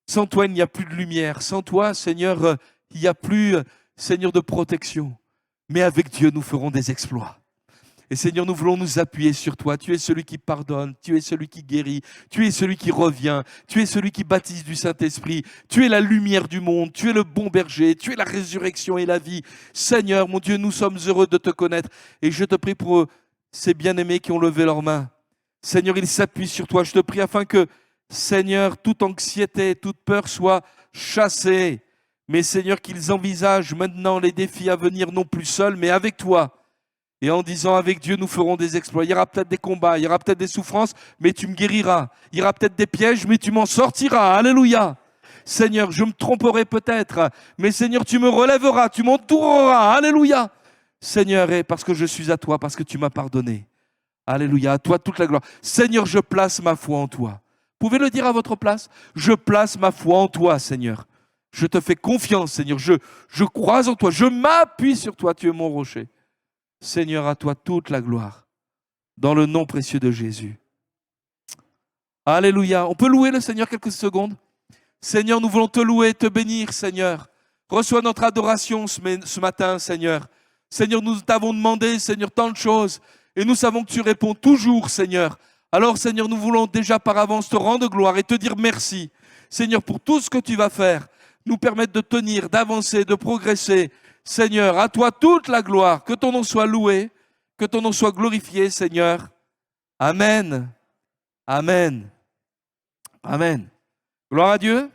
Sans toi, il n'y a plus de lumière. Sans toi, Seigneur, il n'y a plus, Seigneur, de protection. Mais avec Dieu, nous ferons des exploits. Et Seigneur, nous voulons nous appuyer sur toi. Tu es celui qui pardonne, tu es celui qui guérit, tu es celui qui revient, tu es celui qui baptise du Saint-Esprit, tu es la lumière du monde, tu es le bon berger, tu es la résurrection et la vie. Seigneur, mon Dieu, nous sommes heureux de te connaître. Et je te prie pour ces bien-aimés qui ont levé leurs mains. Seigneur, ils s'appuient sur toi. Je te prie afin que, Seigneur, toute anxiété, toute peur soit chassée. Mais Seigneur, qu'ils envisagent maintenant les défis à venir, non plus seuls, mais avec toi. Et en disant, avec Dieu, nous ferons des exploits. Il y aura peut-être des combats, il y aura peut-être des souffrances, mais tu me guériras. Il y aura peut-être des pièges, mais tu m'en sortiras. Alléluia. Seigneur, je me tromperai peut-être, mais Seigneur, tu me relèveras, tu m'entoureras. Alléluia. Seigneur, et parce que je suis à toi, parce que tu m'as pardonné. Alléluia, à toi toute la gloire. Seigneur, je place ma foi en toi. Vous pouvez le dire à votre place? Je place ma foi en toi, Seigneur. Je te fais confiance, Seigneur. Je crois en toi. Je m'appuie sur toi. Tu es mon rocher. Seigneur, à toi toute la gloire. Dans le nom précieux de Jésus. Alléluia. On peut louer le Seigneur quelques secondes? Seigneur, nous voulons te louer, te bénir, Seigneur. Reçois notre adoration ce matin, Seigneur. Seigneur, nous t'avons demandé, Seigneur, tant de choses. Et nous savons que tu réponds toujours, Seigneur. Alors, Seigneur, nous voulons déjà par avance te rendre gloire et te dire merci. Seigneur, pour tout ce que tu vas faire, nous permettre de tenir, d'avancer, de progresser. Seigneur, à toi toute la gloire. Que ton nom soit loué, que ton nom soit glorifié, Seigneur. Amen. Amen. Amen. Gloire à Dieu.